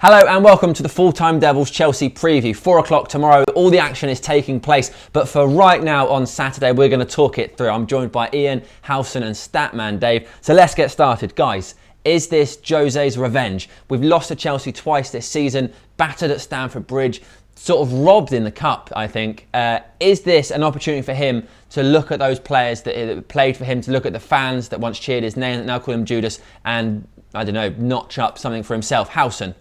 Hello and welcome to the Full-Time Devils Chelsea preview. 4 o'clock tomorrow, all the action is taking place. But for right now on Saturday, we're going to talk it through. I'm joined by Ian, Howson and Statman Dave. So let's get started. Guys, is this Jose's revenge? We've lost to Chelsea twice this season, battered at Stamford Bridge, sort of robbed in the cup, I think. Is this an opportunity for him to look at those players that played for him, to look at the fans that once cheered his name, that now call him Judas, and, I don't know, notch up something for himself? Howson?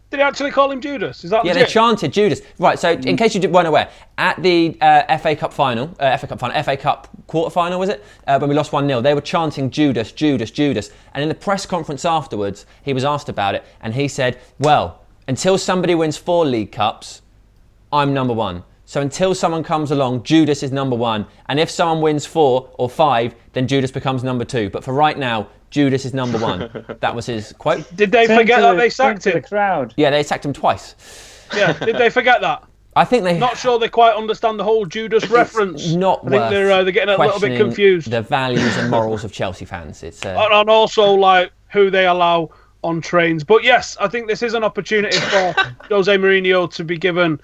Did he actually call him Judas? Is that yeah, legit? They chanted Judas. Right, so in case you weren't aware, at the FA Cup quarter final, was it? When we lost 1-0, they were chanting Judas, Judas, Judas. And in the press conference afterwards, he was asked about it, and he said, well, until somebody wins 4 League Cups, I'm number 1. So until someone comes along, Judas is number 1. And if someone wins 4 or 5, then Judas becomes number 2. But for right now, Judas is number 1. That was his quote. Did they forget that they sacked him? The crowd. Yeah, they sacked him twice. Yeah, did they forget that? I think they... Not sure they quite understand the whole Judas reference. Not I think they're getting a little bit confused. The values and morals of Chelsea fans. It's and also like who they allow on trains. But yes, I think this is an opportunity for Jose Mourinho to be giving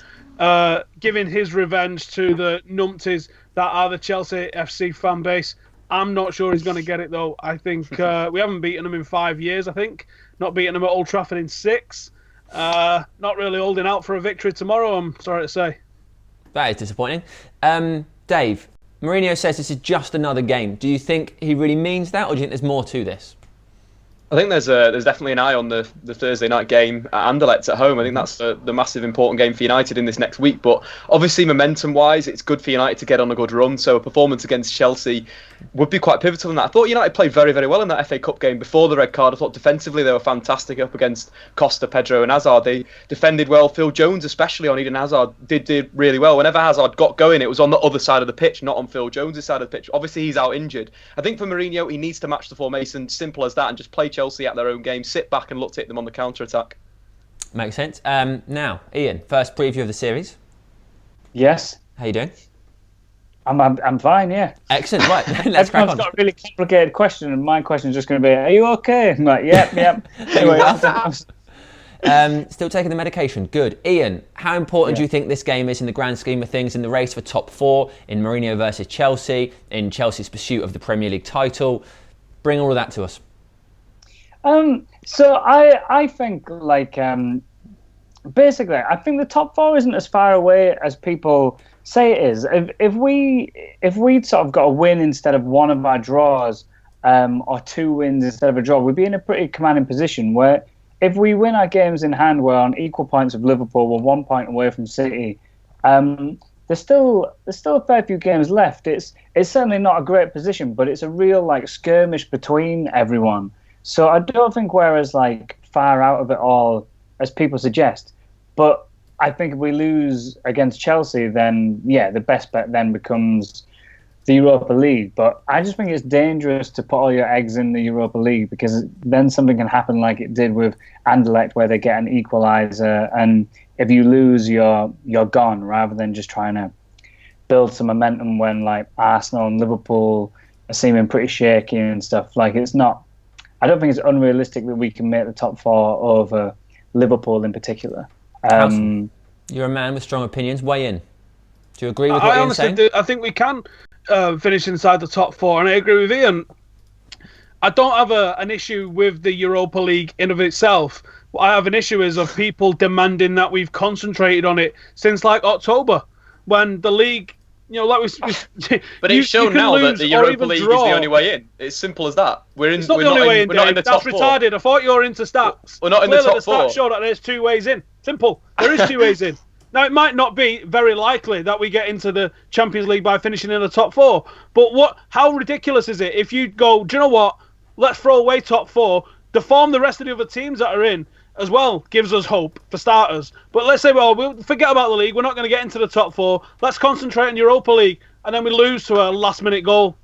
his revenge to the numpties that are the Chelsea FC fan base. I'm not sure he's going to get it, though. I think we haven't beaten them in 5 years, I think. Not beaten them at Old Trafford in 6. Not really holding out for a victory tomorrow, I'm sorry to say. That is disappointing. Dave, Mourinho says this is just another game. Do you think he really means that, or do you think there's more to this? I think there's definitely an eye on the Thursday night game at Anderlecht at home. I think that's the massive important game for United in this next week. But obviously, momentum-wise, it's good for United to get on a good run. So a performance against Chelsea would be quite pivotal in that. I thought United played very, very well in that FA Cup game before the red card. I thought defensively they were fantastic up against Costa, Pedro and Hazard. They defended well. Phil Jones, especially on Eden Hazard, did really well. Whenever Hazard got going, it was on the other side of the pitch, not on Phil Jones' side of the pitch. Obviously, he's out injured. I think for Mourinho, he needs to match the formation, simple as that, and just play Chelsea at their own game, sit back and look to hit them on the counter-attack. Makes sense. Now, Ian, first preview of the series. Yes. How you doing? I'm fine, yeah. Excellent, right. Let's crack on. Everyone's got a really complicated question, and my question is just going to be, are you okay? I'm like, yep. Anyway, still taking the medication. Good. Ian, how important do you think this game is in the grand scheme of things, in the race for top 4, in Mourinho versus Chelsea, in Chelsea's pursuit of the Premier League title? Bring all of that to us. So I think basically I think the top 4 isn't as far away as people say it is. If we'd sort of got a win instead of one of our draws, or 2 wins instead of a draw, we'd be in a pretty commanding position where if we win our games in hand, we're on equal points with Liverpool, we're 1 point away from City. There's still a fair few games left. It's certainly not a great position, but it's a real skirmish between everyone. So I don't think we're as far out of it all as people suggest. But I think if we lose against Chelsea, then the best bet then becomes the Europa League. But I just think it's dangerous to put all your eggs in the Europa League, because then something can happen like it did with Anderlecht, where they get an equaliser, and if you lose, you're gone, rather than just trying to build some momentum when Arsenal and Liverpool are seeming pretty shaky and stuff. It's not. I don't think it's unrealistic that we can make the top 4 over Liverpool in particular. You're a man with strong opinions. Weigh in. Do you agree with what Ian's saying? I think we can finish inside the top 4, and I agree with Ian. I don't have an issue with the Europa League in of itself. What I have an issue is of people demanding that we've concentrated on it since October, when the league... but it's shown now that the Europa League is the only way in. It's simple as that. It's not the only way in, Dave. We're not in the top 4. That's retarded. I thought you were into stats. We're not in the top 4. The stats show that there's 2 ways in. Simple. There is 2 ways in. Now, it might not be very likely that we get into the Champions League by finishing in the top 4. But how ridiculous is it if you go, do you know what? Let's throw away top 4. The form the rest of the other teams that are in as well gives us hope, for starters. But let's say, we'll forget about the league. We're not going to get into the top 4. Let's concentrate on Europa League. And then we lose to a last-minute goal.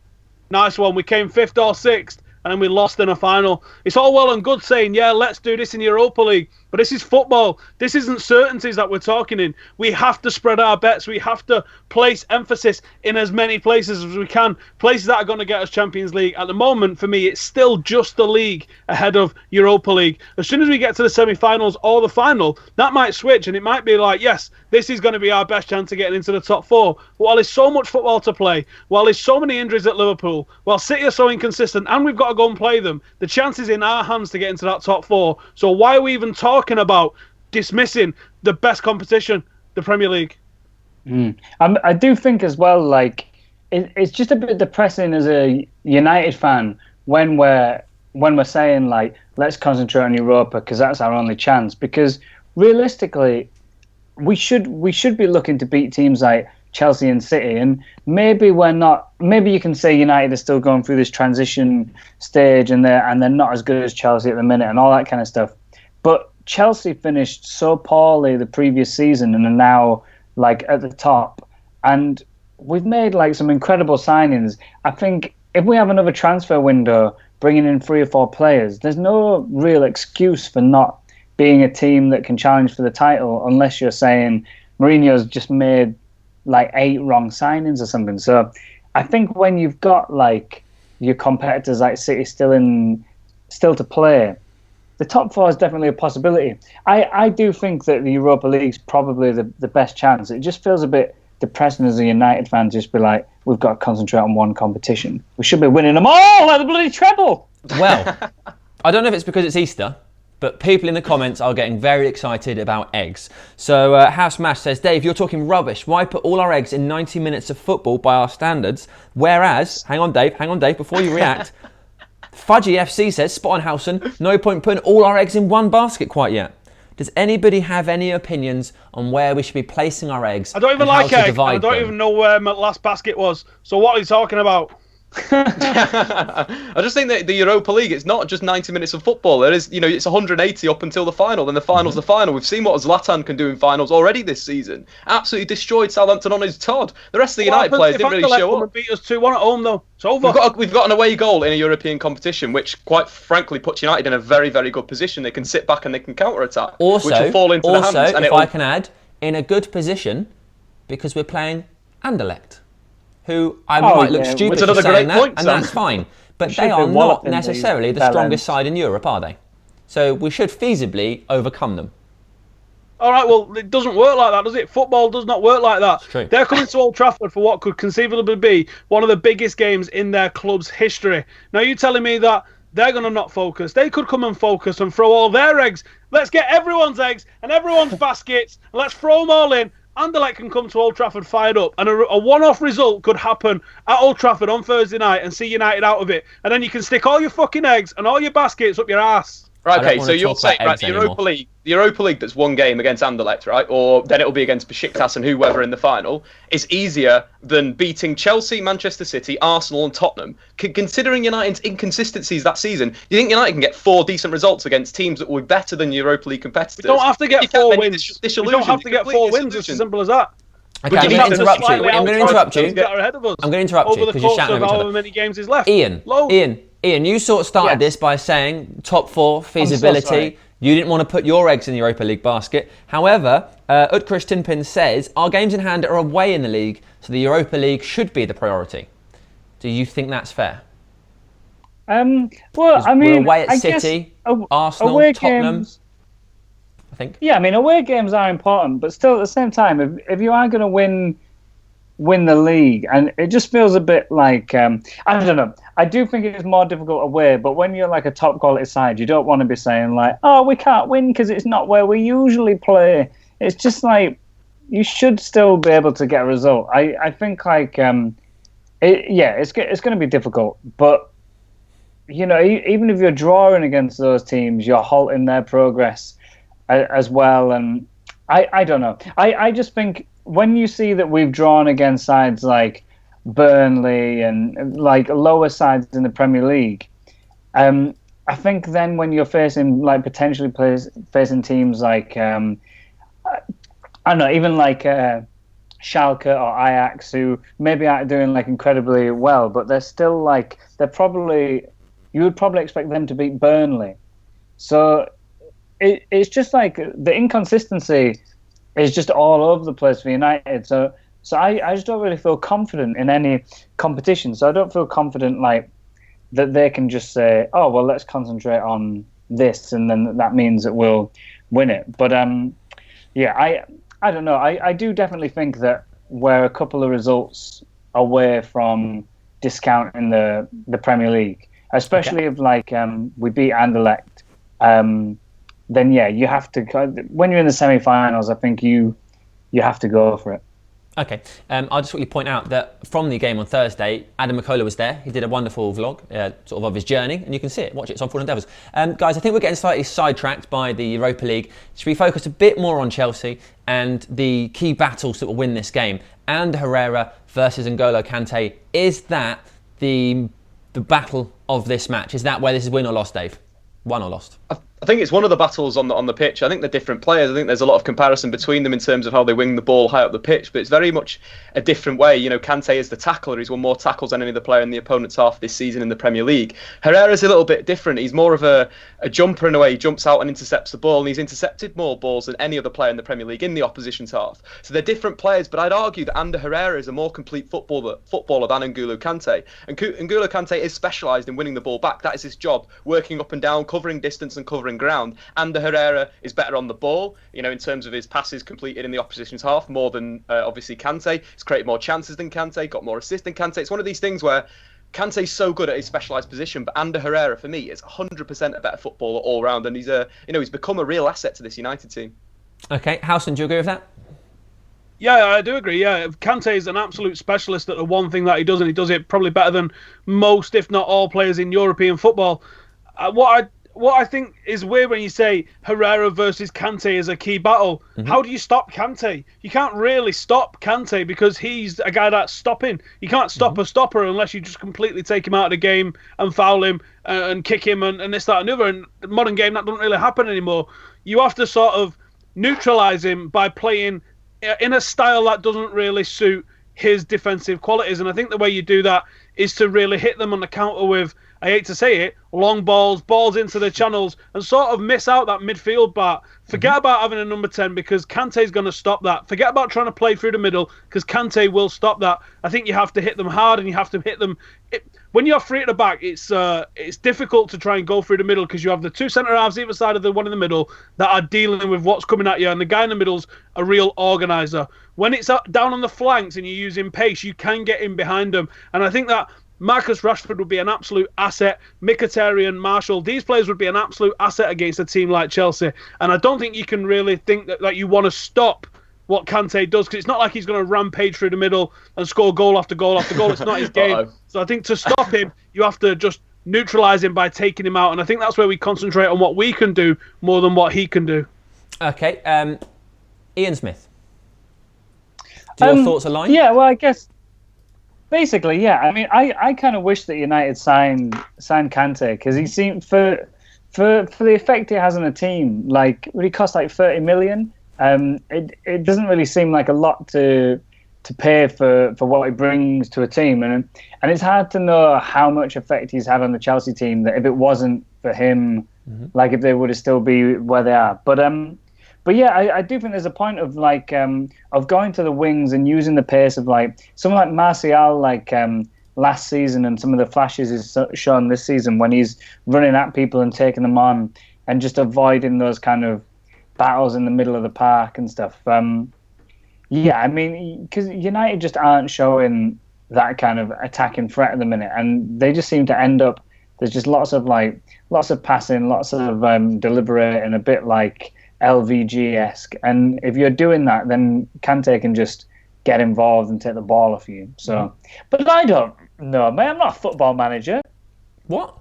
Nice one. We came 5th or 6th. and then we lost in a final. It's all well and good saying, yeah, let's do this in Europa League, but this is football. This isn't certainties that we're talking in. We have to spread our bets. We have to place emphasis in as many places as we can, places that are going to get us Champions League. At the moment, for me, it's still just the league ahead of Europa League. As soon as we get to the semi-finals or the final, that might switch, and it might be like, yes, this is going to be our best chance of getting into the top four. But while there's so much football to play, while there's so many injuries at Liverpool, while City are so inconsistent, and we've got to go and play them, the chance is in our hands to get into that top four. So why are we even talking about dismissing the best competition, the Premier League? I do think as well, like, it's just a bit depressing as a United fan when we're saying, like, let's concentrate on Europa because that's our only chance. Because realistically, we should be looking to beat teams like Chelsea and City, and maybe we're not. Maybe you can say United are still going through this transition stage, and they're not as good as Chelsea at the minute, and all that kind of stuff. But Chelsea finished so poorly the previous season and are now like at the top, and we've made like some incredible signings. I think if we have another transfer window, bringing in 3 or 4 players, there's no real excuse for not being a team that can challenge for the title, unless you're saying Mourinho's just made like 8 wrong signings or something. So I think when you've got like your competitors like City still to play, the top 4 is definitely a possibility. I do think that the Europa League's probably the best chance. It just feels a bit depressing as a United fan to just be like, we've got to concentrate on one competition. We should be winning them all like the bloody treble. Well, I don't know if it's because it's Easter, but people in the comments are getting very excited about eggs. So House Mash says, Dave, you're talking rubbish. Why put all our eggs in 90 minutes of football by our standards? Whereas, hang on Dave, before you react, Fudgy FC says, spot on Howson, no point putting all our eggs in one basket quite yet. Does anybody have any opinions on where we should be placing our eggs? I don't even like eggs. I don't even know where my last basket was. So what are you talking about? I just think that the Europa League, it's not just 90 minutes of football. There is, it's 180 up until the final, then the final's the final. We've seen what Zlatan can do in finals already this season. Absolutely destroyed Southampton on his Todd. The rest of the United players didn't really show up. Beat us 2-1 at home though. It's over. We've got an away goal in a European competition, which quite frankly puts United in a very, very good position. They can sit back and they can counter-attack, which will fall into the hands. And if I can add, in a good position because we're playing Anderlecht, who I might look stupid for saying that, and that's fine. But they are not necessarily the strongest side in Europe, are they? So we should feasibly overcome them. All right, well, it doesn't work like that, does it? Football does not work like that. It's true. They're coming to Old Trafford for what could conceivably be one of the biggest games in their club's history. Now, you're telling me that they're going to not focus. They could come and focus and throw all their eggs. Let's get everyone's eggs and everyone's baskets, and let's throw them all in. Anderlecht can come to Old Trafford fired up, and a one-off result could happen at Old Trafford on Thursday night and see United out of it. And then you can stick all your fucking eggs and all your baskets up your ass. Right, okay, so you're saying, right, the Europa League that's one game against Anderlecht, right, or then it'll be against Besiktas and whoever in the final, is easier than beating Chelsea, Manchester City, Arsenal and Tottenham. Considering United's inconsistencies that season, you think United can get 4 decent results against teams that will be better than Europa League competitors? We don't have to get 4 wins. We don't have to get 4 wins, it's as simple as that. Okay, I'm going to interrupt you. I'm going to interrupt you. I'm going to interrupt you because you're shouting at each other. Many games is left. Ian, you sort of started this by saying top 4 feasibility. You didn't want to put your eggs in the Europa League basket. However, Utkarsh Tinpin says our games in hand are away in the league, so the Europa League should be the priority. Do you think that's fair? Well, I mean, we're away at City, Arsenal, Tottenham. Games, I think. Yeah, I mean, away games are important, but still at the same time, if you are going to win the league, and it just feels a bit like I don't know. I do think it is more difficult away, but when you're like a top quality side, you don't want to be saying like, "Oh, we can't win because it's not where we usually play." It's just like you should still be able to get a result. I think like it's going to be difficult, but even if you're drawing against those teams, you're halting their progress as well. And I don't know. I just think when you see that we've drawn against sides like Burnley and like lower sides in the Premier League, I think then when you're facing like potentially facing teams like I don't know, even like Schalke or Ajax, who maybe aren't doing like incredibly well, but they're still like they're probably you would probably expect them to beat Burnley. So it's just like the inconsistency is just all over the place for United. So I just don't really feel confident in any competition. So I don't feel confident like that they can just say, oh, well, let's concentrate on this, and then that means that we'll win it. But yeah, I don't know. I do definitely think that we're a couple of results away from discounting the Premier League, especially if like we beat Anderlecht. Then yeah, you have to. When you're in the semi-finals, I think you have to go for it. Okay, I'll just quickly point out that from the game on Thursday, Adam McCullough was there. He did a wonderful vlog, sort of his journey, and you can see it. Watch it. It's on FullTimeDEVILS. Guys, I think we're getting slightly sidetracked by the Europa League. Should we focus a bit more on Chelsea and the key battles that will win this game? And Herrera versus N'Golo Kante. Is that the battle of this match? Is that where this is win or lost, Dave? Won or lost? I think it's one of the battles on the pitch. I think they're different players. I think there's a lot of comparison between them in terms of how they wing the ball high up the pitch, but it's very much a different way. You know, Kante is the tackler. He's won more tackles than any other player in the opponent's half this season in the Premier League. Herrera's a little bit different. He's more of a jumper in a way. He jumps out and intercepts the ball, and he's intercepted more balls than any other player in the Premier League in the opposition's half. So they're different players, but I'd argue that Ander Herrera is a more complete footballer than N'Golo Kante. And N'Golo Kante is specialised in winning the ball back. That is his job, working up and down, covering distance and covering ground. Ander Herrera is better on the ball, you know, in terms of his passes completed in the opposition's half, more than obviously Kante. He's created more chances than Kante, got more assists than Kante. It's one of these things where Kante's so good at his specialised position, but Ander Herrera, for me, is 100% a better footballer all round, and he's become a real asset to this United team. Okay, Howson, do you agree with that? Yeah, I do agree. Yeah, Kante is an absolute specialist at the one thing that he does, and he does it probably better than most, if not all, players in European football. What I think is weird when you say Herrera versus Kante is a key battle. Mm-hmm. How do you stop Kante? You can't really stop Kante because he's a guy that's stopping. You can't stop a stopper unless you just completely take him out of the game and foul him and kick him and this, that and the other. In the modern game, that doesn't really happen anymore. You have to sort of neutralise him by playing in a style that doesn't really suit his defensive qualities. And I think the way you do that is to really hit them on the counter with, I hate to say it, long balls into the channels, and sort of miss out that midfield part. Forget about having a number 10 because Kante's going to stop that. Forget about trying to play through the middle because Kante will stop that. I think you have to hit them hard and you have to hit them. When you're free at the back, it's difficult to try and go through the middle because you have the two centre-halves either side of the one in the middle that are dealing with what's coming at you, and the guy in the middle's a real organiser. When it's down on the flanks and you're using pace, you can get in behind them. And I think that Marcus Rashford would be an absolute asset. Mkhitaryan, Marshall, these players would be an absolute asset against a team like Chelsea. And I don't think you can really think that you want to stop what Kante does, because it's not like he's going to rampage through the middle and score goal after goal after goal. It's not his game. So I think to stop him, you have to just neutralise him by taking him out. And I think that's where we concentrate on what we can do more than what he can do. Okay. Ian Smith. Do your thoughts align? Yeah, well, I guess... Basically, yeah. I mean, I kind of wish that United signed Kante because he seemed for the effect he has on a team. Like, would he cost like 30 million? It doesn't really seem like a lot to pay for what he brings to a team, and it's hard to know how much effect he's had on the Chelsea team. That if it wasn't for him, like if they would have still be where they are. But yeah, I do think there's a point of like of going to the wings and using the pace of like someone like Martial, like last season, and some of the flashes he's shown this season when he's running at people and taking them on and just avoiding those kind of battles in the middle of the park and stuff. Yeah, I mean, because United just aren't showing that kind of attacking threat at the minute, and they just seem to end up. There's just lots of passing, lots of deliberating, a bit like LVG-esque, and if you're doing that, then Kante can just get involved and take the ball off you. So, but I don't know, mate. I'm not a football manager. What?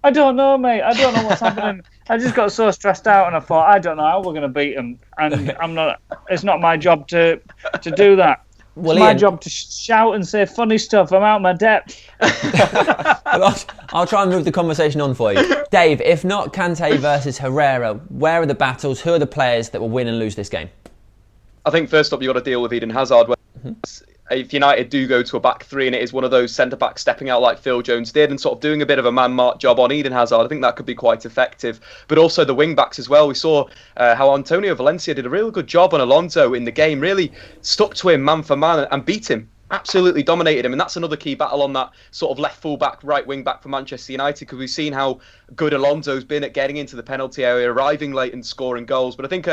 I don't know, mate. I don't know what's happening. I just got so stressed out, and I thought, I don't know how we're going to beat them, and I'm not. It's not my job to do that. Well, it's my job to shout and say funny stuff. I'm out of my depth. Well, I'll try and move the conversation on for you. Dave, if not Kante versus Herrera, where are the battles? Who are the players that will win and lose this game? I think first up, you've got to deal with Eden Hazard. if United do go to a back three and it is one of those centre-backs stepping out like Phil Jones did and sort of doing a bit of a man-mark job on Eden Hazard, I think that could be quite effective. But also the wing-backs as well. We saw how Antonio Valencia did a really good job on Alonso in the game, really stuck to him man for man and beat him. Absolutely dominated him, and that's another key battle on that sort of left full-back, right wing-back for Manchester United, because we've seen how good Alonso's been at getting into the penalty area, arriving late and scoring goals. But I think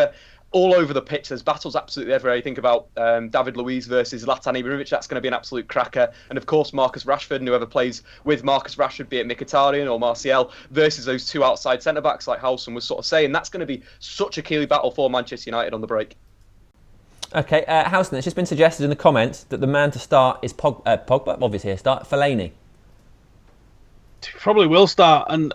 all over the pitch, there's battles absolutely everywhere. You think about David Luiz versus Zlatan Ibrahimovic, that's going to be an absolute cracker. And of course, Marcus Rashford, and whoever plays with Marcus Rashford, be it Mkhitaryan or Martial, versus those two outside centre-backs, like Howson was sort of saying. That's going to be such a key battle for Manchester United on the break. Okay, Howson, it's just been suggested in the comments that the man to start is Pogba, obviously a start, Fellaini. Probably will start, and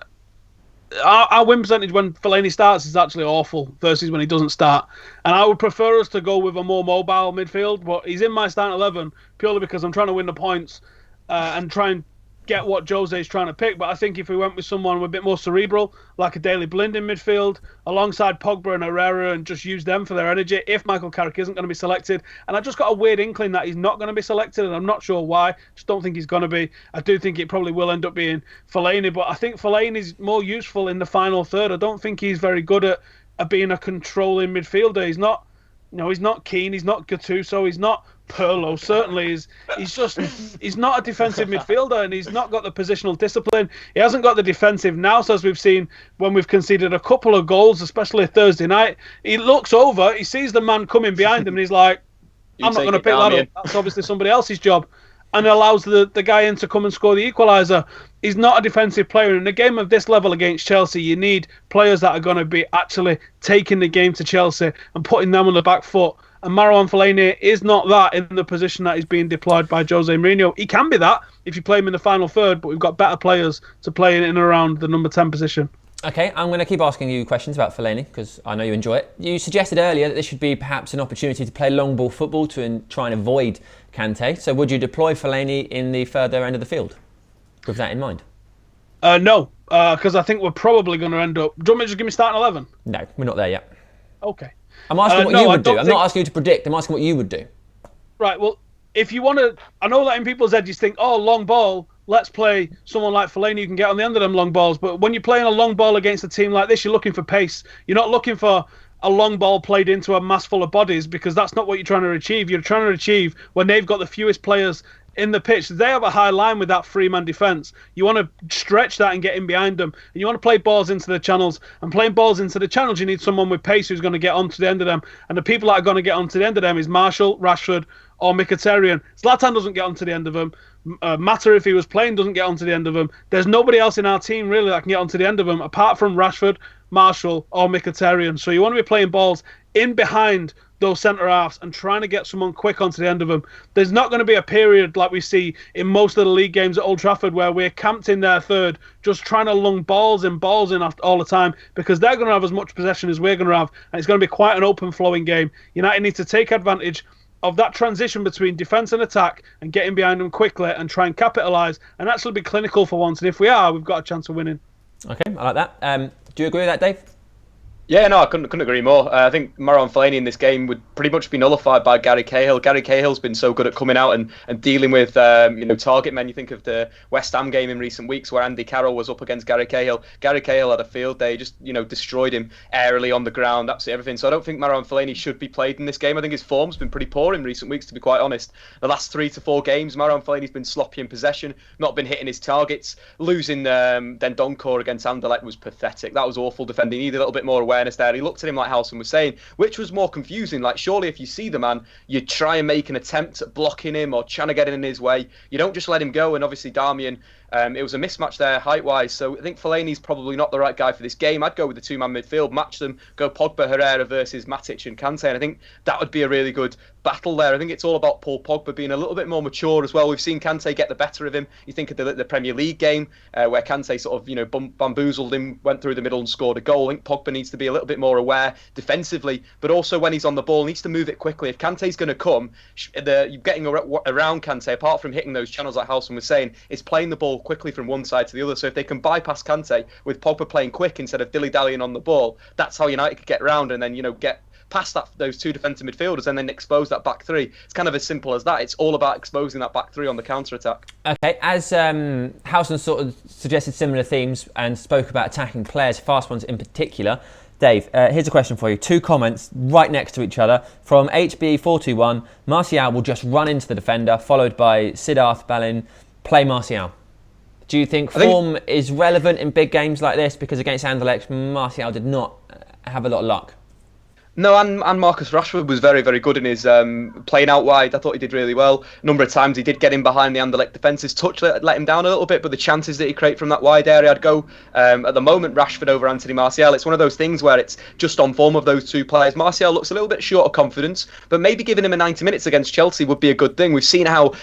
our win percentage when Fellaini starts is actually awful versus when he doesn't start. And I would prefer us to go with a more mobile midfield, but he's in my starting 11 purely because I'm trying to win the points and try and get what Jose is trying to pick. But I think if we went with someone a bit more cerebral, like a Daley Blind in midfield, alongside Pogba and Herrera, and just use them for their energy, if Michael Carrick isn't going to be selected. And I just got a weird inkling that he's not going to be selected, and I'm not sure why. Just don't think he's going to be. I do think it probably will end up being Fellaini, but I think Fellaini's more useful in the final third. I don't think he's very good at being a controlling midfielder. He's not, he's not Keane, he's not Gattuso, he's not Pirlo. Certainly he's not a defensive midfielder, and he's not got the positional discipline. He hasn't got the defensive nous, as we've seen when we've conceded a couple of goals, especially Thursday night. He looks over, he sees the man coming behind him, and he's like, I'm not going to pick that up. That's obviously somebody else's job. And allows the guy in to come and score the equaliser. He's not a defensive player. In a game of this level against Chelsea, you need players that are going to be actually taking the game to Chelsea and putting them on the back foot. And Marouane Fellaini is not that in the position that is being deployed by Jose Mourinho. He can be that if you play him in the final third, but we've got better players to play in and around the number 10 position. Okay, I'm going to keep asking you questions about Fellaini because I know you enjoy it. You suggested earlier that this should be perhaps an opportunity to play long ball football to try and avoid Kante. So would you deploy Fellaini in the further end of the field with that in mind? No, because I think we're probably going to end up... Do you want me to just give me starting 11? No, we're not there yet. Okay. I'm asking what you would do. I'm not asking you to predict. I'm asking what you would do. Right, well, if you want to... I know that in people's heads you think, long ball... Let's play someone like Fellaini who can get on the end of them long balls. But when you're playing a long ball against a team like this, you're looking for pace. You're not looking for a long ball played into a mass full of bodies, because that's not what you're trying to achieve. You're trying to achieve when they've got the fewest players in the pitch. They have a high line with that three-man defence. You want to stretch that and get in behind them. And you want to play balls into the channels. And playing balls into the channels, you need someone with pace who's going to get onto the end of them. And the people that are going to get onto the end of them is Martial, Rashford, or Mkhitaryan. Zlatan doesn't get onto the end of them. Mata, if he was playing, doesn't get onto the end of them. There's nobody else in our team really that can get onto the end of them apart from Rashford, Martial, or Mkhitaryan. So you want to be playing balls in behind those centre halves and trying to get someone quick onto the end of them. There's not going to be a period like we see in most of the league games at Old Trafford where we're camped in their third, just trying to lung balls in all the time, because they're going to have as much possession as we're going to have, and it's going to be quite an open flowing game. United need to take advantage of that transition between defence and attack and getting behind them quickly and try and capitalise and actually be clinical for once. And if we are, we've got a chance of winning. Okay, I like that. Do you agree with that, Dave? Yeah, no, I couldn't agree more. I think Marouane Fellaini in this game would pretty much be nullified by Gary Cahill. Gary Cahill's been so good at coming out and dealing with target men. You think of the West Ham game in recent weeks where Andy Carroll was up against Gary Cahill. Gary Cahill had a field day, just destroyed him airily on the ground, absolutely everything. So I don't think Marouane Fellaini should be played in this game. I think his form's been pretty poor in recent weeks, to be quite honest. The last 3 to 4 games, Marouane Fellaini's been sloppy in possession, not been hitting his targets. Losing Dendoncourt against Anderlecht was pathetic. That was awful defending. He needed a little bit more awareness there. He looked at him like Howson was saying, which was more confusing. Like, surely if you see the man, you try and make an attempt at blocking him or trying to get in his way. You don't just let him go. And obviously Darmian, it was a mismatch there height-wise. So I think Fellaini's probably not the right guy for this game. I'd go with the two-man midfield, match them, go Pogba, Herrera versus Matic and Kante. And I think that would be a really good battle there. I think it's all about Paul Pogba being a little bit more mature as well. We've seen Kante get the better of him. You think of the Premier League game where Kante sort of bamboozled him, went through the middle and scored a goal. I think Pogba needs to be a little bit more aware defensively, but also when he's on the ball, needs to move it quickly. If Kante's going to come, getting around Kante, apart from hitting those channels like Howson was saying, is playing the ball quickly from one side to the other. So if they can bypass Kante with Pogba playing quick instead of dilly-dallying on the ball, that's how United could get round and then get past those two defensive midfielders and then expose that back three. It's kind of as simple as that. It's all about exposing that back three on the counter-attack. Okay, as Howson sort of suggested similar themes and spoke about attacking players, fast ones in particular, Dave, here's a question for you. 2 comments right next to each other from HB421. Martial will just run into the defender, followed by Siddharth Balin. Play Martial. Do you think form is relevant in big games like this? Because against Anderlecht, Martial did not have a lot of luck. No, and Marcus Rashford was very, very good in his playing out wide. I thought he did really well. A number of times he did get in behind the Anderlecht defence's touch, let him down a little bit, but the chances that he create from that wide area, I'd go at the moment Rashford over Anthony Martial. It's one of those things where it's just on form of those two players. Martial looks a little bit short of confidence, but maybe giving him a 90 minutes against Chelsea would be a good thing. We've seen how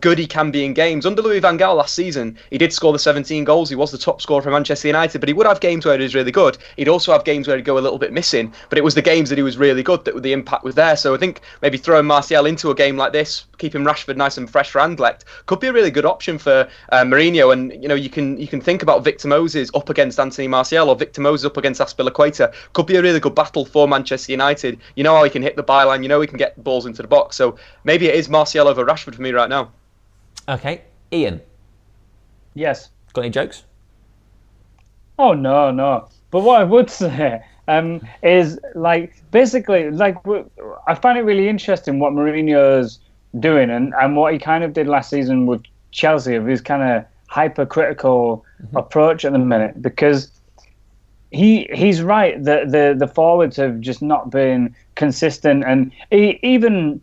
good he can be in games. Under Louis van Gaal last season, he did score the 17 goals. He was the top scorer for Manchester United, but he would have games where he was really good. He'd also have games where he'd go a little bit missing, but it was the games that he was really good that the impact was there. So I think maybe throwing Martial into a game like this, keeping Rashford nice and fresh for Anderlecht, could be a really good option for Mourinho. And you can think about Victor Moses up against Anthony Martial or Victor Moses up against Azpilicueta. Could be a really good battle for Manchester United. You know how he can hit the byline. You know he can get balls into the box. So maybe it is Martial over Rashford for me right now. Okay, Ian. Yes. Got any jokes? Oh no. But what I would say is basically I find it really interesting what Mourinho's doing and what he kind of did last season with Chelsea, of his kind of hypercritical approach at the minute, because he's right that the forwards have just not been consistent, and even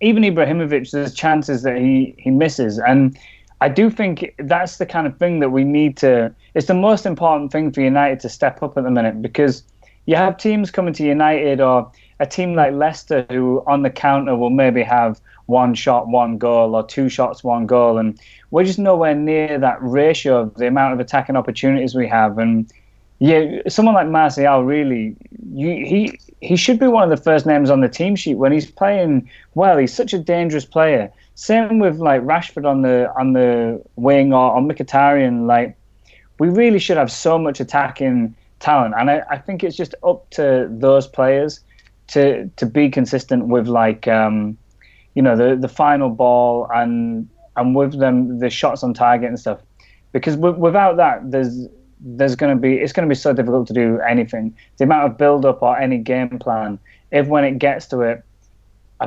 Ibrahimovic, there's chances that he misses, and I do think that's the kind of thing that we need to. It's the most important thing for United to step up at the minute, because you have teams coming to United, or a team like Leicester, who on the counter will maybe have 1 shot, 1 goal, or 2 shots, 1 goal, and we're just nowhere near that ratio of the amount of attacking opportunities we have. And yeah, someone like Martial, really, he should be one of the first names on the team sheet when he's playing well. He's such a dangerous player. Same with like Rashford on the wing, or Mkhitaryan. We really should have so much attacking talent, and I think it's just up to those players to be consistent with the final ball and with them the shots on target and stuff, because without that it's going to be so difficult to do anything. The amount of build up or any game plan, if when it gets to it,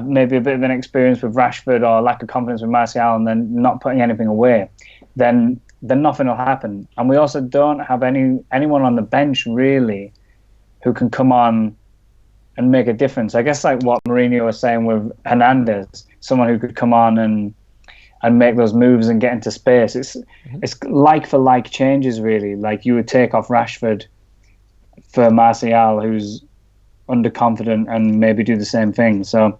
maybe a bit of an experience with Rashford or lack of confidence with Martial and then not putting anything away, then nothing will happen. And we also don't have anyone on the bench really who can come on and make a difference. I guess like what Mourinho was saying with Hernandez, someone who could come on and make those moves and get into space. It's like for like changes really. Like you would take off Rashford for Martial, who's underconfident, and maybe do the same thing. So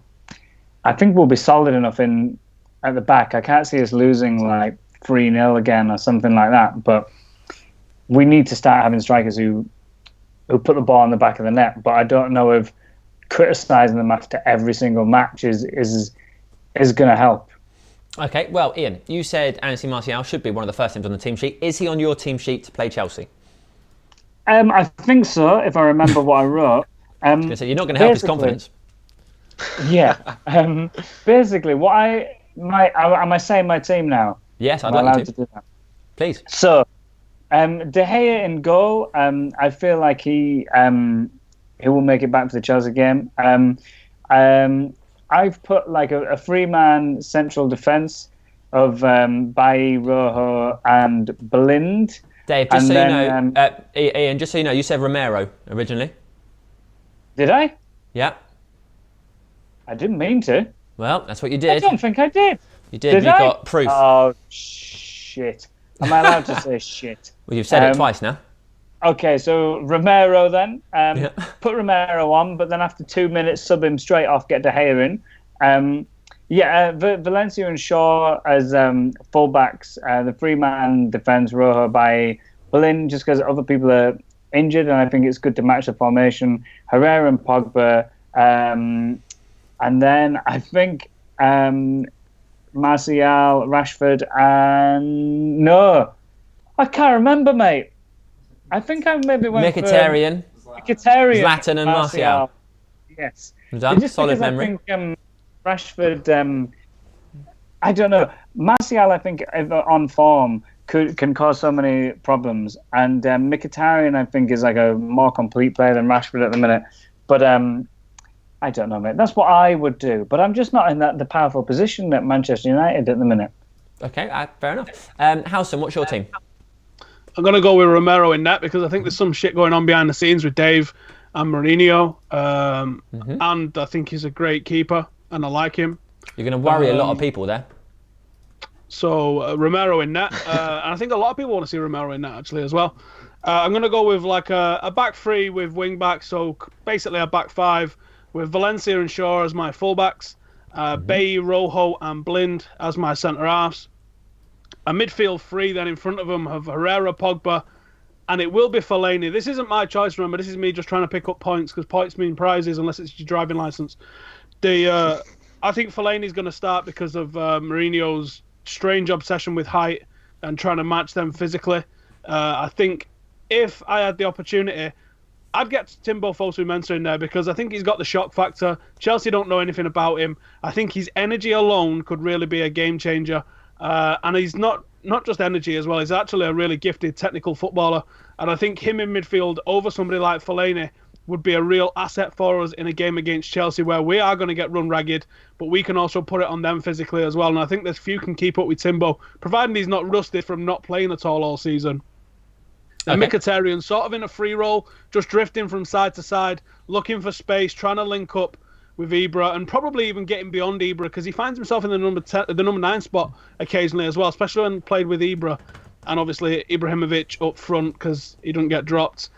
I think we'll be solid enough at the back. I can't see us losing 3-0 again or something like that, but we need to start having strikers who put the ball in the back of the net. But I don't know if criticising them after every single match is going to help. Okay, well, Ian, you said Anthony Martial should be one of the first names on the team sheet. Is he on your team sheet to play Chelsea? I think so, if I remember what I wrote. I was going to say, you're not going to help his confidence. Yeah. Basically, am I saying my team now? Yes, I'd like you to do that. Please. So, De Gea in goal. I feel like he will make it back for the Chelsea game. I've put a 3-man central defence of Bailly, Rojo, and Blind. Dave, just so you know, Ian, just so you know, you said Romero originally. Did I? Yeah. I didn't mean to. Well, that's what you did. I don't think I did. You did. You got proof. Oh, shit. Am I allowed to say shit? Well, you've said it twice now. Okay, so Romero then. Put Romero on, but then after 2 minutes, sub him straight off, get De Gea in. Valencia and Shaw as fullbacks. The 3-man defence, Rojo by Berlin, just because other people are injured, and I think it's good to match the formation. Herrera and Pogba. And then I think Martial, Rashford, and... No, I can't remember, mate. I think I maybe went Mkhitaryan, Mkhitaryan, Zlatan and Martial. Yes. Done. Just Solid because memory. I think Rashford, I don't know. Martial, I think, if on form, can cause so many problems. And Mkhitaryan, I think, is like a more complete player than Rashford at the minute. But I don't know, mate. That's what I would do. But I'm just not in the powerful position at Manchester United at the minute. Okay, fair enough. Howson, what's your team? I'm going to go with Romero in net because I think there's some shit going on behind the scenes with Dave and Mourinho. And I think he's a great keeper and I like him. You're going to worry a lot of people there. So Romero in net. And I think a lot of people want to see Romero in net actually as well. I'm going to go with like a back three with wing backs. So basically a back five with Valencia and Shaw as my fullbacks. Bailly, Rojo and Blind as my centre-halves. A midfield three then in front of them have Herrera, Pogba, and it will be Fellaini. This isn't my choice, remember. This is me just trying to pick up points because points mean prizes unless it's your driving licence. I think Fellaini's going to start because of Mourinho's strange obsession with height and trying to match them physically. I think if I had the opportunity, I'd get Timbo Fosu-Mensah in there because I think he's got the shock factor. Chelsea don't know anything about him. I think his energy alone could really be a game changer. And he's not just energy as well. He's actually a really gifted technical footballer. And I think him in midfield over somebody like Fellaini would be a real asset for us in a game against Chelsea where we are going to get run ragged, but we can also put it on them physically as well. And I think there's few can keep up with Timbo, providing he's not rusted from not playing at all season. And Mkhitaryan sort of in a free role, just drifting from side to side, looking for space, trying to link up with Ibra, and probably even getting beyond Ibra because he finds himself in the number 9 spot occasionally as well, especially when played with Ibra, and obviously Ibrahimovic up front because he doesn't get dropped.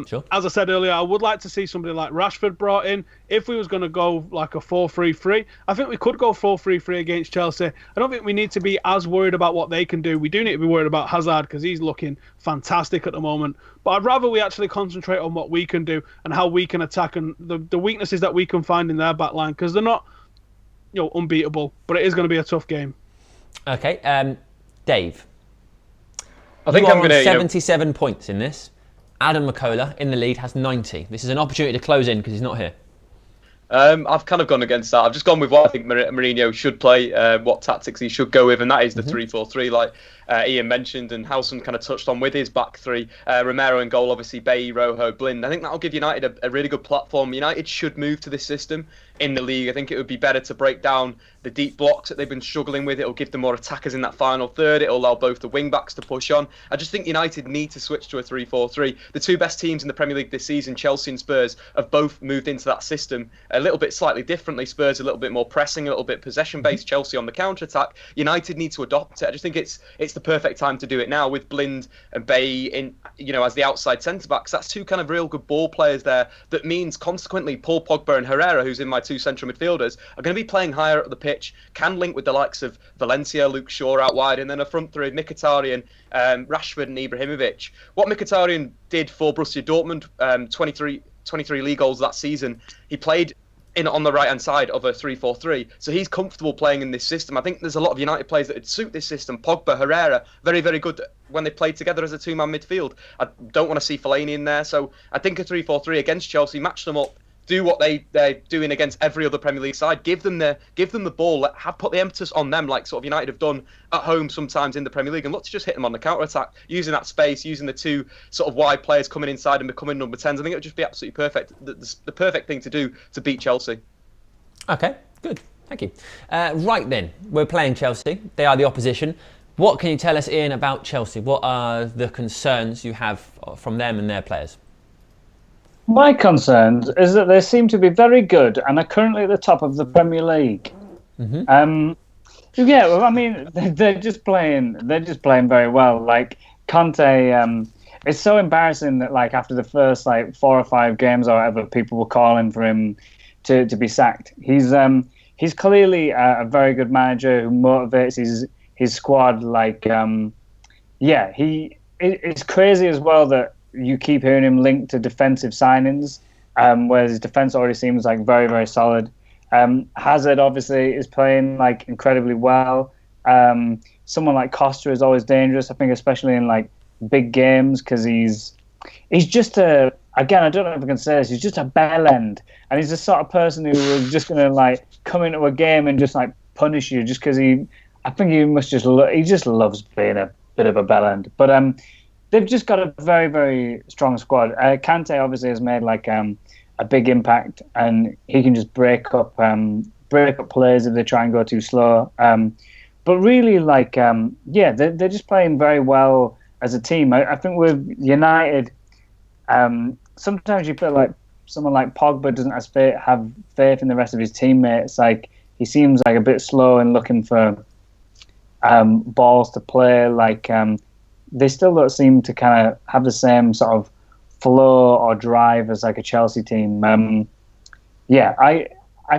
Sure. As I said earlier, I would like to see somebody like Rashford brought in. If we was going to go like a 4-3-3, I think we could go 4-3-3 against Chelsea. I don't think we need to be as worried about what they can do. We do need to be worried about Hazard because he's looking fantastic at the moment. But I'd rather we actually concentrate on what we can do and how we can attack and the weaknesses that we can find in their back line because they're not unbeatable, but it is going to be a tough game. Okay, Dave. I think you are I'm going to 77 points in this. Adam McCullough in the lead has 90. This is an opportunity to close in because he's not here. I've kind of gone against that. I've just gone with what I think Mourinho should play, what tactics he should go with, and that is the 3-4-3, like Ian mentioned, and Howson kind of touched on with his back three. Romero in goal, obviously, Bailly, Rojo, Blind. I think that'll give United a really good platform. United should move to this system in the league. I think it would be better to break down the deep blocks that they've been struggling with. It'll give them more attackers in that final third. It'll allow both the wing-backs to push on. I just think United need to switch to a 3-4-3. The two best teams in the Premier League this season, Chelsea and Spurs, have both moved into that system a little bit slightly differently. Spurs a little bit more pressing, a little bit possession-based. Chelsea on the counter-attack. United need to adopt it. I just think it's the perfect time to do it now with Blind and Bailly in, as the outside centre-backs. That's two kind of real good ball players there. That means consequently Paul Pogba and Herrera, who's in my two central midfielders, are going to be playing higher up the pitch, can link with the likes of Valencia, Luke Shaw out wide, and then a front three, Mkhitaryan, Rashford and Ibrahimovic. What Mkhitaryan did for Borussia Dortmund, 23 league goals that season, he played on the right-hand side of a 3-4-3, so he's comfortable playing in this system. I think there's a lot of United players that would suit this system. Pogba, Herrera, very, very good when they played together as a two-man midfield. I don't want to see Fellaini in there, so I think a 3-4-3 against Chelsea, match them up, do what they're doing against every other Premier League side. Give them the ball. Put the emphasis on them, like sort of United have done at home sometimes in the Premier League, and look to just hit them on the counter attack, using that space, using the two sort of wide players coming inside and becoming number 10s. I think it would just be absolutely perfect. The perfect thing to do to beat Chelsea. Okay, good. Thank you. Right then, we're playing Chelsea. They are the opposition. What can you tell us, Ian, about Chelsea? What are the concerns you have from them and their players? My concerns is that they seem to be very good and are currently at the top of the Premier League. Yeah, well, I mean, they're just playing very well. Like Conte, it's so embarrassing that like after the first like 4 or 5 games or whatever, people were calling for him to be sacked. He's clearly a very good manager who motivates his squad. Like, it's crazy as well that you keep hearing him linked to defensive signings, where his defense already seems like very, very solid. Hazard obviously is playing like incredibly well. Someone like Costa is always dangerous, I think, especially in like big games because he's just a again, I don't know if I can say this, he's just a bell end. And he's the sort of person who was just going to, like, come into a game and just, like, punish you just because I think he must just, he just loves being a bit of a bell end. But they've just got a very, very strong squad. Kante obviously has made, like, a big impact, and he can just break up plays if they try and go too slow. But really, like, they're just playing very well as a team. I think with United, sometimes you feel like someone like Pogba doesn't have faith in the rest of his teammates. Like, he seems like a bit slow in looking for balls to play. Like, they still don't seem to kind of have the same sort of flow or drive as like a Chelsea team. I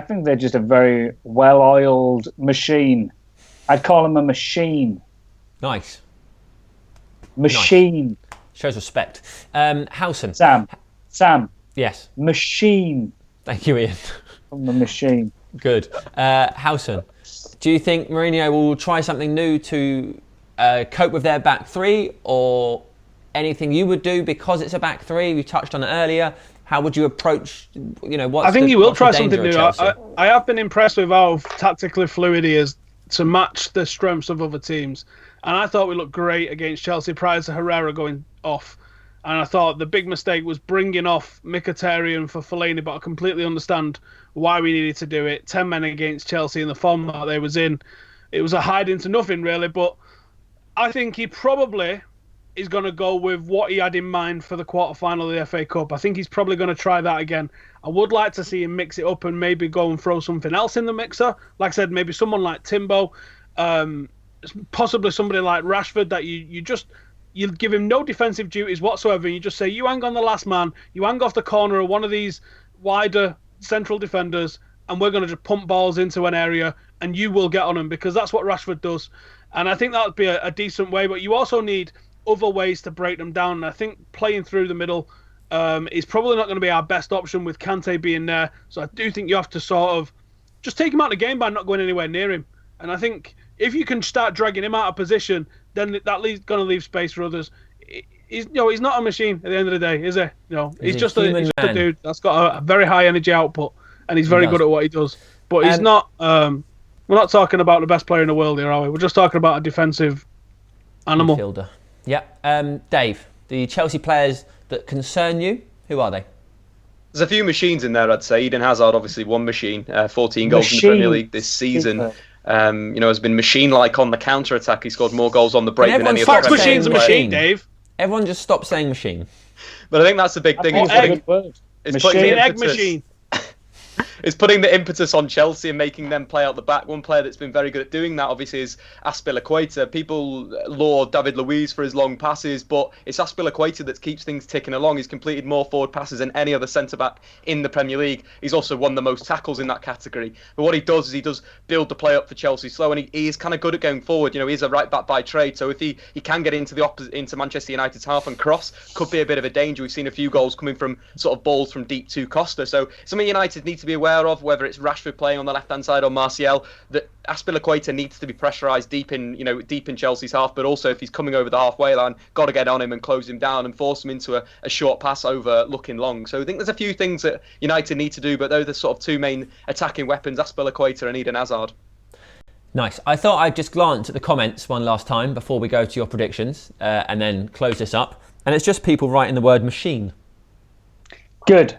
think they're just a very well-oiled machine. I'd call them a machine. Nice. Machine. Nice. Shows respect. Howson. Sam. Yes. Machine. Thank you, Ian. From the machine. Good. Howson, do you think Mourinho will try something new to cope with their back three, or anything you would do because it's a back three? We touched on it earlier. How would you approach, I think he will try something new. I have been impressed with how tactically fluid he is to match the strengths of other teams. And I thought we looked great against Chelsea prior to Herrera going off. And I thought the big mistake was bringing off Mkhitaryan for Fellaini, but I completely understand why we needed to do it. 10 men against Chelsea in the form that they was in. It was a hide into nothing, really. But I think he probably is going to go with what he had in mind for the quarter-final of the FA Cup. I think he's probably going to try that again. I would like to see him mix it up and maybe go and throw something else in the mixer. Like I said, maybe someone like Timbo, possibly somebody like Rashford, that you give him no defensive duties whatsoever. You just say, you hang on the last man, you hang off the corner of one of these wider central defenders, and we're going to just pump balls into an area, and you will get on them, because that's what Rashford does. And I think that would be a decent way, but you also need other ways to break them down. And I think playing through the middle is probably not going to be our best option with Kante being there. So I do think you have to sort of just take him out of the game by not going anywhere near him. And I think if you can start dragging him out of position, then that's going to leave space for others. He's not a machine at the end of the day, is he? He's just a dude that's got a very high energy output, and he's very good at what he does. But he's not. We're not talking about the best player in the world here, are we? We're just talking about a defensive animal. Midfielder. Yeah. Dave, the Chelsea players that concern you, who are they? There's a few machines in there, I'd say. Eden Hazard, obviously one machine. 14 goals in the Premier League this season. Has been machine-like on the counter-attack. He scored more goals on the break than any other Premier League player. Machine's a machine, Dave. Everyone just stop saying machine. But I think that's the big thing. It's putting the egg machine. It's putting the impetus on Chelsea and making them play out the back. One player that's been very good at doing that, obviously, is Azpilicueta. People laud David Luiz for his long passes, but it's Azpilicueta that keeps things ticking along. He's completed more forward passes than any other centre-back in the Premier League. He's also won the most tackles in that category. But what he does is he does build the play up for Chelsea slow, and he is kind of good at going forward. He's a right-back by trade, so if he can get into Manchester United's half and cross, could be a bit of a danger. We've seen a few goals coming from sort of balls from deep to Costa. So something United need to be aware of, whether it's Rashford playing on the left-hand side or Martial, that Azpilicueta needs to be pressurised deep in Chelsea's half, but also if he's coming over the halfway line, got to get on him and close him down and force him into a short pass over looking long. So I think there's a few things that United need to do, but they're the sort of two main attacking weapons, Azpilicueta and Eden Hazard. Nice. I thought I'd just glance at the comments one last time before we go to your predictions and then close this up. And it's just people writing the word machine. Good.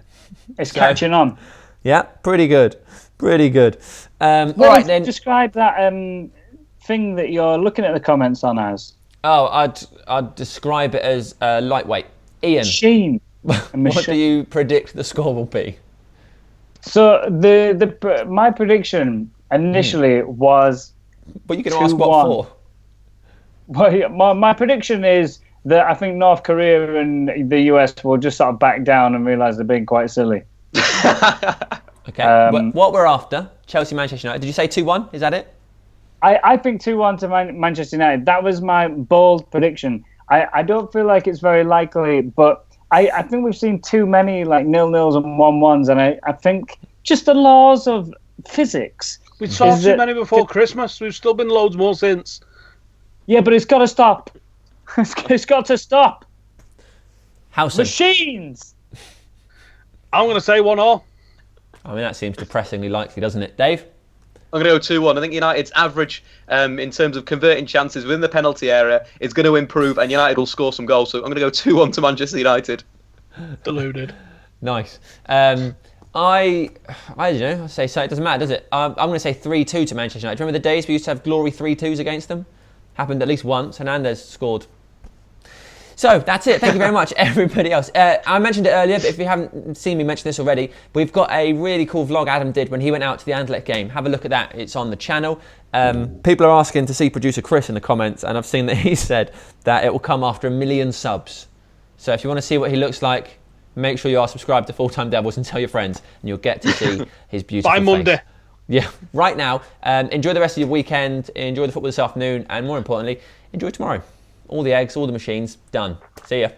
It's catching on. Yeah, pretty good. All right, then. Describe that thing that you're looking at the comments on as. Oh, I'd describe it as lightweight. Ian. Machine. What do you predict the score will be? So my prediction initially was. But you can ask what for. Well, my prediction is that I think North Korea and the US will just sort of back down and realise they're being quite silly. Okay. What we're after, Chelsea, Manchester United. Did you say 2-1? Is that it? I think 2-1 to Manchester United. That was my bold prediction. I don't feel like it's very likely, but I think we've seen too many like 0-0s and 1-1s, and I think just the laws of physics. We saw too many before Christmas. We've still been loads more since. Yeah, but it's got to stop. It's got to stop. Howson. Machines. I'm going to say 1-1. I mean, that seems depressingly likely, doesn't it? Dave? I'm going to go 2-1. I think United's average in terms of converting chances within the penalty area is going to improve, and United will score some goals. So I'm going to go 2-1 to Manchester United. Deluded. Nice. I don't know. I say so. It doesn't matter, does it? I'm going to say 3-2 to Manchester United. Remember the days we used to have glory 3-2s against them? Happened at least once. Hernandez scored. So that's it. Thank you very much, everybody else. I mentioned it earlier, but if you haven't seen me mention this already, we've got a really cool vlog Adam did when he went out to the Anderlecht game. Have a look at that. It's on the channel. People are asking to see producer Chris in the comments, and I've seen that he said that it will come after 1 million subs. So if you want to see what he looks like, make sure you are subscribed to Full Time Devils and tell your friends, and you'll get to see his beautiful By Monday. face. Yeah, right now. Enjoy the rest of your weekend. Enjoy the football this afternoon, and more importantly, enjoy tomorrow. All the eggs, all the machines, done. See ya.